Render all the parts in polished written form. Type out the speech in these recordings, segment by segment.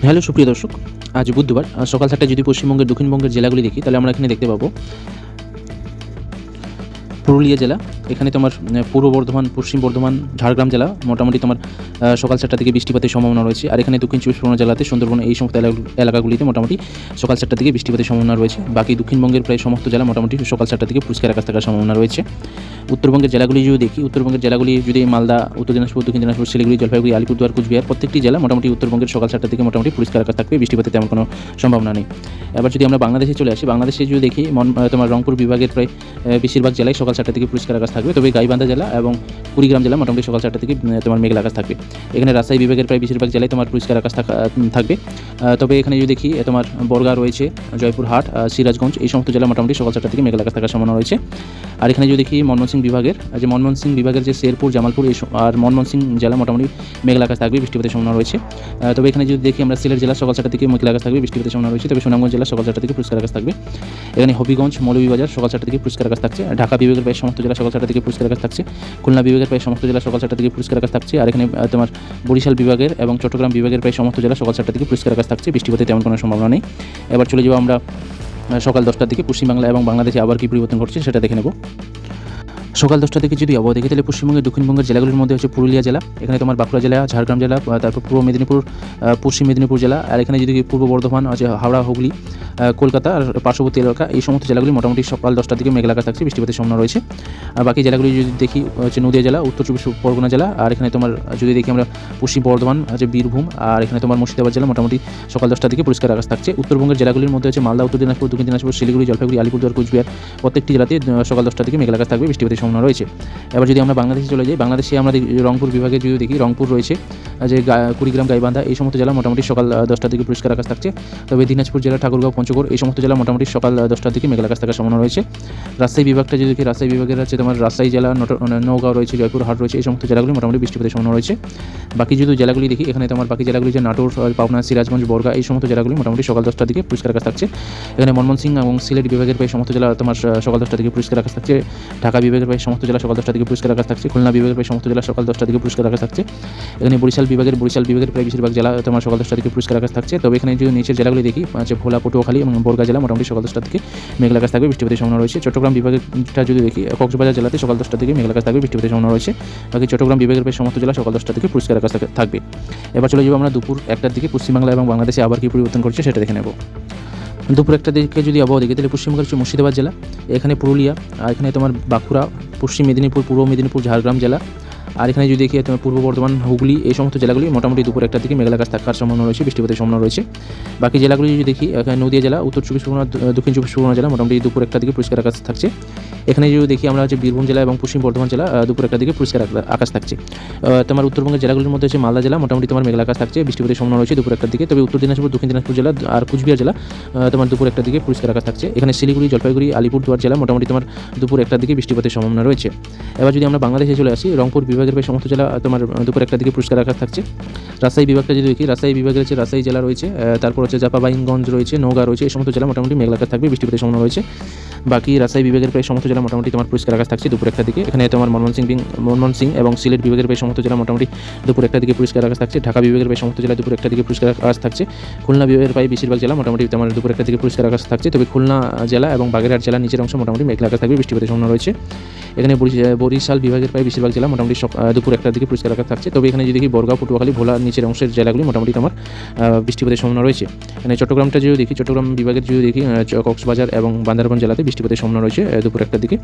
Hello সুপ্রিয় দর্শক, আজ বুধবার সকাল 7টায় যদি পশ্চিমবঙ্গের দক্ষিণবঙ্গের জেলাগুলি দেখি, তাহলে আমরা এখানে দেখতে পাবো পুরুলিয়া জেলা। এখানে তোমার পূর্ব বর্ধমান, পশ্চিম বর্ধমান, ঝাড়গ্রাম জেলা মোটামুটি তোমার সকাল 7টা থেকে বৃষ্টিপাতের সম্ভাবনা রয়েছে। আর এখানে দক্ষিণ চব্বিশ পরগনা জেলাতে সুন্দরবন এই সমস্ত এলাকাগুলিতে মোটামুটি সকাল 7টা থেকে বৃষ্টিপাতের সম্ভাবনা রয়েছে। বাকি দক্ষিণবঙ্গের প্রায় সমস্ত জেলা মোটামুটি সকাল 7টা থেকে পরিষ্কার আকাশ থাকার সম্ভাবনা রয়েছে। উত্তরবঙ্গের জেলাগুলি যদি দেখি, উত্তরবঙ্গের জেলাগুলি যদি মালদা, উত্তর দিনাজপুর, দক্ষিণ দিনাজপুর, শিলিগুড়ি, জলপাইগুড়ি, আলিপুরদুয়ার, কুচবিহার প্রত্যেকটি জেলা মোটামুটি উত্তরবঙ্গের সকাল 7টা থেকে মোটামুটি পরিষ্কার আকাশ থাকবে, বৃষ্টিপাতের তেমন কোনো সম্ভাবনা নেই। এবার যদি আমরা বাংলাদেশে চলে আসি, বাংলাদেশে যদি দেখি তোমার রংপুর বিভাগের প্রায় বেশিরভাগ জেলায় সকাল 7টা থেকে পরিষ্কার আকাশ থাকবে। তবে গাইবান্ধা জেলা এবং কুড়িগ্রাম জেলা মোটামুটি সকাল 7টা থেকে তোমার মেঘলা আকাশ থাকবে। এখানে রাজশাহী বিভাগের প্রায় বেশিরভাগ জেলায় তোমার পরিষ্কার আকাশ থাকবে। তবে এখানে যদি দেখি তোমার বরগা রয়েছে, জয়পুরহাট, সিরাজগঞ্জ এই সমস্ত জেলা মোটামুটি সকাল 7টা থেকে মেঘলা আকাশ থাকার সম্ভাবনা রয়েছে। আর এখানে যদি দেখি ময়মনসিংহ বিভাগের যে শেরপুর, জামালপুর আর ময়মনসিংহ জেলা মোটামুটি মেঘলা আকাশ থাকবে, বৃষ্টিপাতের সম্ভাবনা রয়েছে। তবে এখানে যদি দেখি আমরা সিলেট জেলা সকাল 7টা থেকে মেঘলা আকাশ থাকবে, বৃষ্টিপাতের সম্ভাবনা রয়েছে। তবে সুনামগঞ্জ জেলা সকাল 7টা থেকে পরিষ্কার আকাশ থাকবে। এখানে হবিগঞ্জ, মৌলভীবাজার সকাল 7টা থেকে পরিষ্কার আকাশ থাকছে। ঢাকা বিভাগের প্রায় সমস্ত জেলা সকাল 7টা থেকে পরিষ্কার আকাশ থাকছে। খুলনা বিভাগের প্রায় সমস্ত জেলা সকাল 7টা থেকে পরিষ্কার আকাশ থাকছে। আর এখানে তোমার বরিশাল বিভাগের এবং চট্টগ্রাম বিভাগের প্রায় সমস্ত জেলা সকাল 7টা থেকে পরিষ্কার আকাশ থাকছে, বৃষ্টিপাতের তেমন কোনো সম্ভাবনা নেই। এবার চলে যাবো আমরা সকাল 10টার দিকে। পশ্চিমবাংলা এবং বাংলাদেশে আবার কী পরিবর্তন ঘটছে সেটা দেখে নেব। সকাল 10টা থেকে যদি আবহাওয়া দেখি, তাহলে পশ্চিমবঙ্গের দক্ষিণবঙ্গের জেলাগুলির মধ্যে হচ্ছে পুরুলিয়া জেলা, এখানে তোমার বাঁকুড়া জেলা, ঝাড়গ্রাম জেলা, তারপর পূর্ব মেদিনীপুর, পশ্চিম মেদিনীপুর জেলা। আর এখানে যদি পূর্ব বর্ধমান আছে, হাওড়া, হুগলি, কলকাতা আর পার্শ্ববর্তী এলাকা এই সমস্ত জেলাগুলি মোটামুটি সকাল 10টার দিকে মেঘলা আকাশ থাকছে, বৃষ্টিপাতের সম্ভাবনা রয়েছে। আর বাকি জেলাগুলি যদি দেখি হচ্ছে নদিয়া জেলা, উত্তর চব্বিশ পরগনা জেলা। আর এখানে তোমার যদি দেখি আমরা পশ্চিম বর্ধমান আছে, বীরভূম আর এখানে তোমার মুর্শিদাবাদ জেলা মোটামুটি সকাল 10টার দিকে পরিষ্কার আকাশ থাকছে। উত্তরবঙ্গের জেলাগুলির মধ্যে হচ্ছে মালদা, উত্তর দিনাজপুর, দক্ষিণ দিনাজপুর, শিলিগুড়ি, জলপাইগুড়ি, আলিপুরদুয়ার, কুচবিহার প্রত্যেকটি জেলাতে সকাল 10টার দিকে মেঘলা আকাশ থাকবে, বৃষ্টিপাতের সম্ভাবনা রয়েছে। এবার যদি আমরা বাংলাদেশে চলে যাই, বাংলাদেশে আমরা রংপুর বিভাগে যদি দেখি, রংপুর রয়েছে যে কুড়িগ্রাম, গাইবান্ধা এই সমস্ত জেলা মোটামুটি সকাল 10টার দিকে পরিষ্কার আকাশ থাকছে। তবে দিনাজপুর জেলা, ঠাকুরগাঁও, পঞ্চগড় এই সমস্ত জেলা মোটামুটি সকাল 10টার দিকে মেঘলা আকাশ থাকার সম্ভাবনা রয়েছে। রাজশাহী বিভাগটা যদি দেখি, রাজশাহী বিভাগের হচ্ছে তোমার রাজশাহী জেলা, নওগাঁও রয়েছে, জয়পুরহাট রয়েছে এই সমস্ত জেলাগুলি মোটামুটি বৃষ্টিপাতের সম্ভাবনা রয়েছে। বাকি যদি জেলাগুলি দেখি, এখানে তোমার বাকি জেলাগুলি যে নাটোর, পাবনা, সিরাজগঞ্জ, বরগা এই সমস্ত জেলাগুলি মোটামুটি সকাল 10টার দিকে পরিষ্কার আকাশ থাকছে। এখানে ময়মনসিংহ এবং সিলেট বিভাগের প্রায় সমস্ত জেলা তোমার সকাল 10টার দিকে পরিষ্কার আকাশ থাকছে। ঢাকা বিভাগের প্রায় সমস্ত জেলা সকাল 10টার দিকে পরিষ্কার আকাশ থাকছে। খুলনা বিভাগের প্রায় সমস্ত জেলা সকাল 10টার দিকে পরিষ্কার আকাশ থাকছে। এখানে বরিশাল বিভাগের প্রায় বেশিরভাগ জেলা তোমার সকাল 10টার দিকে পরিষ্কার আকাশ থাকছে। তবে এখানে যদি নিচের জেলাগুলি দেখি, ভোলা, পটুয়াখালী এবং বরগা জেলা মোটামুটি সকাল 10টার দিকে মেঘলা আকাশ থাকবে, বৃষ্টিপাতের সম্ভাবনা রয়েছে। চট্টগ্রাম বিভাগেরটা যদি দেখি, কক্সবাজার জেলাতে সকাল 10টার দিকে মেঘলা আকাশ থাকবে, বৃষ্টিপাতের সম্ভাবনা রয়েছে। বাকি চট্টগ্রাম বিভাগের প্রায় সমস্ত জেলা সকাল 10টার দিকে পরিষ্কার আকাশ থাকবে। এবার চলে যাবো আমরা দুপুর 1টার দিকে। পশ্চিমবাংলা এবং বাংলাদেশে আবার কী পরিবর্তন করছে সেটা দেখে নেব। দুপুর 1টার দিকে যদি আবহাওয়া দেখি, তাহলে পশ্চিমবঙ্গের হচ্ছে মুর্শিদাবাদ জেলা, এখানে পুরুলিয়া, আর এখানে তোমার বাঁকুড়া, পশ্চিম মেদিনীপুর, পূর্ব মেদিনীপুর, ঝাড়গ্রাম জেলা। আর এখানে যদি দেখি তোমার পূর্ব বর্ধমান, হুগলি এই সমস্ত জেলাগুলি মোটামুটি দুপুর 1টার দিকে মেঘলা আকাশ থাকার সম্ভাবনা রয়েছে, বৃষ্টিপাতের সম্ভাবনা রয়েছে। বাকি জেলাগুলি যদি দেখি, এখানে নদিয়া জেলা, উত্তর চব্বিশ পরগনা, দক্ষিণ চব্বিশ পরগনা জেলা মোটামুটি দুপুর 1টার দিকে পরিষ্কার আকাশ থাকছে। এখানে যদি দেখি আমরা হচ্ছে বীরভূম জেলা এবং পশ্চিম বর্ধমান জেলা দুপুর 1টার দিকে পরিষ্কার আকাশ থাকছে। তোমার উত্তরবঙ্গের জেলাগুলির মধ্যে হচ্ছে মালদা জেলা মোটামুটি তোমার মেঘলা আকাশ থাকছে, বৃষ্টিপাতের সম্ভাবনা রয়েছে দুপুর 1টার দিকে। তবে উত্তর দিনাজপুর, দক্ষিণ দিনাজপুর জেলা আর কুচবিহার জেলা তোমার দুপুর 1টার দিকে পরিষ্কার আকাশ থাকছে। এখানে শিলিগুড়ি, জলপাইগুড়ি, আলিপুরদুয়ার জেলা মোটামুটি তোমার দুপুর 1টার দিকে বৃষ্টিপাতের সম্ভাবনা রয়েছে। এবার যদি আমরা বাংলাদেশে চলে আসি, রংপুর বিভাগের প্রায় সমস্ত জেলা তোমার দুপুর 1টার দিকে পরিষ্কার আকাশ থাকছে। রাজশাহী বিভাগটা যদি দেখি, রাজশাহী বিভাগের হচ্ছে রাজশাহী জেলা রয়েছে, তারপর হচ্ছে চাঁপাবাইনগঞ্জ রয়েছে, নওগাঁ রয়েছে এই সমস্ত জেলা মোটামুটি মেঘলা আকাশ থাকবে, বৃষ্টিপাতের সম্ভাবনা রয়েছে। বাকি রাজশাহী বিভাগের প্রায় সমস্ত জেলা মোটামুটি তোমার পরিষ্কার আকাশ থাকছে দুপুর 1টার দিকে। এখানে তোমার ময়মনসিংহ এবং সিলেট বিভাগের প্রায় সমস্ত জেলা মোটামুটি দুপুর 1টার দিকে পরিষ্কার আকাশ থাকছে। ঢাকা বিভাগের প্রায় সমস্ত জেলা দুপুর 1টার দিকে পরিষ্কার আকাশ থাকছে। খুলনা বিভাগের প্রায় বেশিরভাগ জেলা মোটামুটি তোমার দুপুর 1টার দিকে পরিষ্কার আকাশ থাকছে। তবে খুলনা জেলা এবং বাগেরহাট জেলার নিচের অংশ মোটামুটি মেঘলা আকাশ থাকবে, বৃষ্টিপাতের সম্ভাবনা রয়েছে। এখানে বরিশাল বিভাগের প্রায় বেশিরভাগ জেলা মোটামুটি দুপুর 1টার দিকে পরিষ্কার আকাশ থাকছে। তবে এখানে যদি দেখি বরগাঁও, পটুয়াখালী, ভোলার নিচের অংশের জেলাগুলি মোটামুটি তোমার বৃষ্টিপাতের সম্ভাবনা রয়েছে। এখানে চট্টগ্রামটা যদি দেখি, চট্টগ্রাম বিভাগের যদি দেখি কক্সবাজার এবং বান্দরবান জেলাতে বৃষ্টিপাতের সম্ভাবনা রয়েছে দুপুর 1টার দিকে।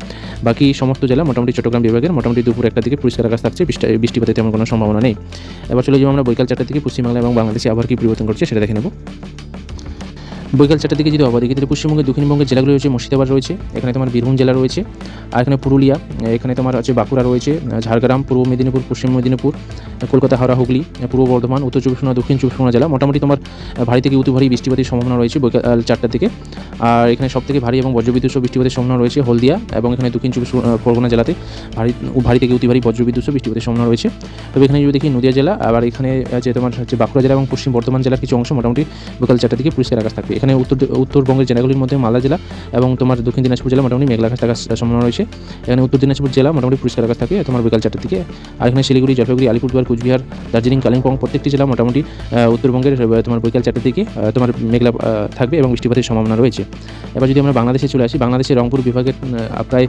বাকি সমস্ত জেলা মোটামুটি চট্টগ্রাম বিভাগের মোটামুটি দুপুর 1টার দিকে পরিষ্কার আকাশ থাকছে, বৃষ্টিপাতের তেমন কোনো সম্ভাবনা নেই। এবার চলে যাবো আমরা বৈকাল 4টার দিকে। পশ্চিমবাংলা এবং বাংলাদেশে আবার কী পরিবর্তন করছে সেটা দেখে নেব। বৈকাল 4টার দিকে যদি আবহাওয়া দেখি, তাহলে পশ্চিমবঙ্গের দক্ষিণবঙ্গের জেলাগুলি রয়েছে মুর্শিদাবাদ রয়েছে, এখানে তোমার বীরভূম জেলা রয়েছে, আর এখানে পুরুলিয়া, এখানে তোমার হচ্ছে বাঁকুড়া রয়েছে, ঝাড়গ্রাম, পূর্ব মেদিনীপুর, পশ্চিম মেদিনীপুর, কলকাতা, হাওড়া, হুগলি, পূর্ব বর্ধমান, উত্তর চব্বিশ পরগনা, দক্ষিণ চব্বিশ পরগনা জেলা মোটামুটি তোমার ভারী থেকে অতি ভারী বৃষ্টিপাতের সম্ভাবনা রয়েছে বৈকাল 4টার দিকে। আর এখানে সবথেকে ভারী এবং বজ্রবিদ্যুৎ সহ বৃষ্টিপাতের সম্ভাবনা রয়েছে হলদিয়া এবং এখানে দক্ষিণ চব্বিশ পরগনা জেলাতে ভারী থেকে অতি ভারী বজ্রবিদ্যুৎ সহ বৃষ্টিপাতের সম্ভাবনা রয়েছে। তবে এখানে যদি দেখি নদিয়া জেলা, আবার এখানে যে তোমার হচ্ছে বাঁকুড়া জেলা এবং পশ্চিম বর্ধমান জেলার কিছু অংশ মোটামুটি বৈকাল 4টার দিকে পরিষ্কার আকাশ থাকবে। এখানে উত্তরবঙ্গের জেলাগুলির মধ্যে মালদা জেলা এবং তোমার দক্ষিণ দিনাজপুর জেলা মোটামুটি মেঘলা আকাশ থাকার সম্ভাবনা রয়েছে। এখানে উত্তর দিনাজপুর জেলা মোটামুটি পরিষ্কার আকাশ থাকে তোমার বিকাল 4টার দিকে। আর এখানে শিলিগুড়ি, জলপাইগুড়ি, আলিপুরদুয়ার, কুচবিহার, দার্জিলিং, কালিম্পং প্রত্যেকটি জেলা মোটামুটি উত্তরবঙ্গের তোমার বিকাল 4টার দিকে তোমার মেঘলা থাকবে এবং বৃষ্টিপাতের সম্ভাবনা রয়েছে। এবার যদি আমরা বাংলাদেশে চলে আসি, বাংলাদেশের রংপুর বিভাগের প্রায়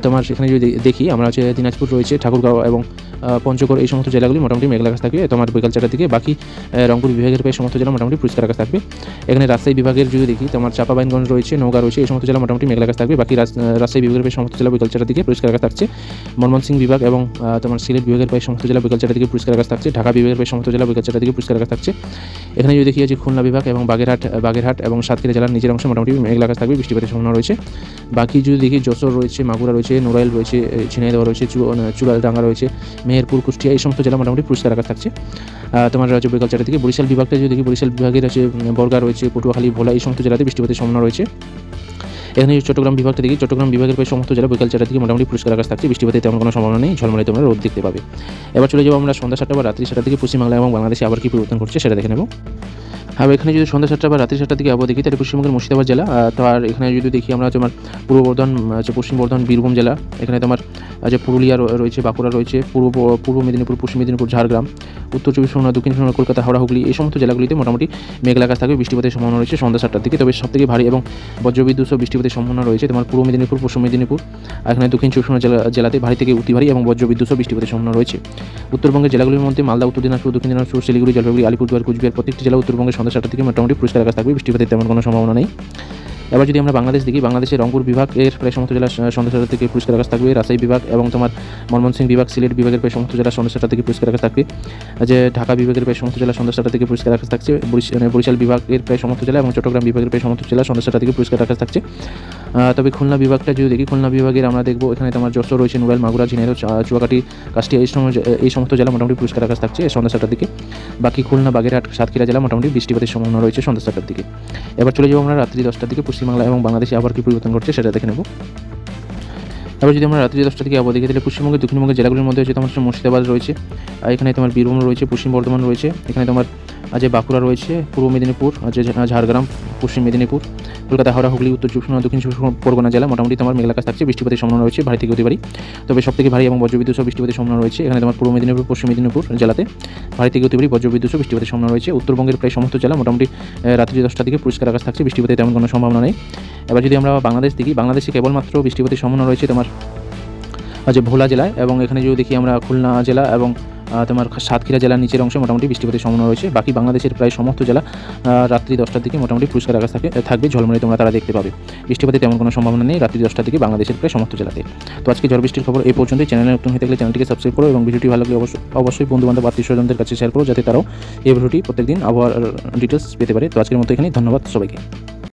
তোমার সেখানে যদি দেখি আমরা হচ্ছে দিনাজপুর রয়েছে, ঠাকুরগাঁও এবং পঞ্চগড় এই সমস্ত জেলাগুলি মোটামুটি মেঘলা আকাশ থাকবে তোমার বিকাল 4টার দিকে। বাকি রংপুর বিভাগের প্রায় সমস্ত জেলা মোটামুটি পরিষ্কার আকাশ থাকবে। এখানে রাজশাহী বিভাগের যদি দেখি তোমার চাঁপাবাইনগঞ্জ রয়েছে, নওগাঁ রয়েছে, এই সমস্ত জেলা মোটামুটি মেঘলা আকাশ থাকবে। বাকি রাজশাহী বিভাগের প্রায় সমস্ত জেলা বিকাল 4টার দিকে পরিষ্কার আকাশ থাকছে। ময়মনসিংহ বিভাগ এবং তোমার সিলেট বিভাগের প্রায় সমস্ত জেলা বিকাল 4টার দিকে পরিষ্কার আকাশ থাকছে। ঢাকা বিভাগের প্রায় সমস্ত জেলা বিকাল 4টার দিকে পরিষ্কার আকাশ থাকছে। এখানে যদি দেখি যে খুলনা বিভাগ এবং বাগেরহাট এবং সাতক্ষীরা জেলার নিচের অংশে মোটামুটি মেঘলা আকাশ থাকবে, বৃষ্টিপাতের সম্ভাবনা রয়েছে। বাকি যদি দেখি যশোর রয়েছে, মাগুরা রয়েছে, নড়াইল রয়েছে, ঝিনাইদহ রয়েছে, চুড়ালডাঙ্গা রয়েছে, মেহেরপুর, কুষ্টিয়া এই সমস্ত জেলা মোটামুটি পরিষ্কার আকাশ থাকছে তোমার রাজ্য বিকাল 4টার দিকে। বরিশাল বিভাগটা যদি দেখি, বরিশাল বিভাগের আছে বরগা রয়েছে, পটুয়াখালী, ভোলা এই সমস্ত জেলাতে বৃষ্টিপাতের সম্ভাবনা রয়েছে। এখানে চট্টগ্রাম বিভাগটা দেখি, চট্টগ্রাম বিভাগের প্রায় সমস্ত জেলা বিকাল 4টার দিকে মোটামুটি পরিষ্কার আকাশ থাকছে, বৃষ্টিপাতের তেমন কোনো সম্ভাবনা নেই, ঝলমলে তোমরা রোদ দেখতে পাবে। এবার চলে যাবো আমরা সন্ধ্যা 7টা বা রাত্রি 7টার দিকে পশ্চিমবাংলা এবং বাংলাদেশে আবার কী পরিবর্তন ঘটছে সেটা দেখে নেব। আর এখানে যদি সন্ধ্যা 7টা বা রাত্রি 7টার দিকে আবহাওয়া দেখি, তাহলে পশ্চিমবঙ্গের মুর্শিদাবাদ জেলা, তো আর এখানে যদি দেখি আমরা তোমার পূর্ব বর্ধমান, পশ্চিম বর্ধমান, বীরভূম জেলা, এখানে তোমার যে পুরুলিয়া রয়েছে, বাঁকুড়া রয়েছে, পূর্ব মেদিনীপুর, পশ্চিম মেদিনীপুর, ঝাড়গ্রাম, উত্তর 24 পরগনা, দক্ষিণ 24 পরগনা, কলকাতা, হাওড়া, হুগলি এই সমস্ত জেলাগুলিতে মোটামুটি মেঘলা আকাশ থাকবে, বৃষ্টিপাতের সম্ভাবনা রয়েছে সন্ধ্যা 7টার দিকে। তবে সবথেকে ভারী এবং বজ্রবিদ্যুৎ সহ বৃষ্টিপাতের সম্ভাবনা রয়েছে তোমার পূর্ব মেদিনীপুর, পশ্চিম মেদিনীপুর, এখানে দক্ষিণ 24 পরগনা জেলাতে ভারী থেকে অতি ভারী এবং বজ্রবিদ্যুৎ সহ বৃষ্টিপাতের সম্ভাবনা রয়েছে। উত্তরবঙ্গের জেলাগুলির মধ্যে মালদা, উত্তর দিনাজপুর, দক্ষিণ দিনাজপুর, শিলিগুড়ি, জলপাইগুড়ি, আলিপুরদুয়ার, কুচবিহার প্রত্যেকটি জেলা উত্তরবঙ্গের সন্ধ্যা 7টার দিকে মোটামুটি পরিষ্কার আকাশ থাকবে, বৃষ্টিপাতের তেমন কোনো সম্ভাবনা নেই। এবার যদি আমরা বাংলাদেশ দেখি, বাংলাদেশের রংপুর বিভাগের প্রায় সমস্ত জেলা সন্ধ্যা 7টা থেকে পরিষ্কার আকাশ থাকবে। রাজশাহী বিভাগ এবং তোমার ময়মনসিংহ বিভাগ, সিলেট বিভাগের প্রায় সমস্ত জেলা সন্ধ্যা 7টা থেকে পরিষ্কার আকাশ থাকবে। যে ঢাকা বিভাগের প্রায় সমস্ত জেলা সন্ধ্যা 7টা থেকে পরিষ্কার আকাশ থাকছে। বরিশাল বিভাগের প্রায় সমস্ত জেলা এবং চট্টগ্রাম বিভাগের প্রায় সমস্ত জেলা সন্ধ্যা 7টা থেকে পরিষ্কার আকাশ থাকছে। তবে খুলনা বিভাগটা যদি দেখি, খুলনা বিভাগের আমরা দেখবো এখানে তোমার যশোর রয়েছে, নড়াইল, মাগুরা, ঝিনাইদহ, চুয়াকাটি, কাস্টিয়া এই সমস্ত জেলা মোটামুটি পরিষ্কার আকাশ থাকছে সন্ধ্যা 7টার দিকে। বাকি খুলনা, বাগেরহাট, সাতক্ষীরা জেলা মোটামুটি বৃষ্টিপাতের সম্ভাবনা রয়েছে সন্ধ্যা 7টার দিকে। এবার চলে যাবো আমরা রাত্রি 10টার দিকে পশ্চিমবাংলা এবং বাংলাদেশে আবার কী পরিবর্তন ঘটছে সেটা দেখে নেব। এবার যদি আমরা রাত্রি 10টা থেকে আবহাওয়া দেখি, তাহলে পশ্চিমবঙ্গের দক্ষিণবঙ্গের জেলাগুলির মধ্যে হচ্ছে তোমার মুর্শিদাবাদ রয়েছে, এখানে তোমার বীরভূম রয়েছে, পশ্চিম বর্ধমান রয়েছে, এখানে তোমার যে বাঁকুড়া রয়েছে, পূর্ব মেদিনীপুর, যে ঝাড়গ্রাম, পশ্চিম মেদিনীপুর, কলকাতা, হাওড়া, হুগলি, উত্তর 24 পরগনা, দক্ষিণ 24 পরগনা জেলা মোটামুটি তোমার মেঘলা আকাশ থাকছে, বৃষ্টিপাতের সম্ভাবনা রয়েছে ভারী থেকে অতি ভারী। তবে সবথেকে ভারী এবং বজ্রবিদ্যুৎ সহ বৃষ্টিপাতের সম্ভাবনা রয়েছে এখানে তোমার পূর্ব মেদিনীপুর, পশ্চিম মেদিনীপুর জেলাতে ভারী থেকে অতি ভারী বজ্রবিদ্যুৎ সহ বৃষ্টিপাতের সম্ভাবনা রয়েছে। উত্তরবঙ্গের প্রায় সমস্ত জেলা মোটামুটি রাত্রি 10টা থেকে পরিষ্কার আকাশ থাকছে, বৃষ্টিপাতের তেমন কোনো সম্ভাবনা নেই। এবার যদি আমরা বাংলাদেশ দেখি, বাংলাদেশে কেবলমাত্র বৃষ্টিপাতের সম্ভাবনা রয়েছে তোমার যে ভোলা জেলায়, এবং এখানে যদি দেখি আমরা খুলনা জেলা এবং তোমার সাতক্ষীরা জেলার নিচের অংশে মোটামুটি বৃষ্টিপাতের সম্ভাবনা রয়েছে। বাকি বাংলাদেশের প্রায় সমস্ত জেলা রাত্রি 10টার দিকে মোটামুটি পরিষ্কার আকাশ থাকবে, ঝলমলে তোমরা তারা দেখতে পাবে, বৃষ্টিপাতের তেমন কোনো সম্ভাবনা নেই রাত্রি 10টার দিকে বাংলাদেশের প্রায় সমস্ত জেলাতে। তো আজকে ঝড় বৃষ্টির খবর এই পর্যন্তই। চ্যানেলে নতুন হয়ে থাকলে চ্যানেলটিকে সাবস্ক্রাইব করো এবং ভিডিওটি ভালো লাগলে অবশ্যই বন্ধুবান্ধব, আত্মীয়স্বজনদের কাছে শেয়ার করো, যাতে তারাও এই ভিডিওটি প্রত্যেকদিন আবহাওয়ার ডিটেলস পেতে পারে। তো আজকের মতো এখানেই, ধন্যবাদ সবাইকে।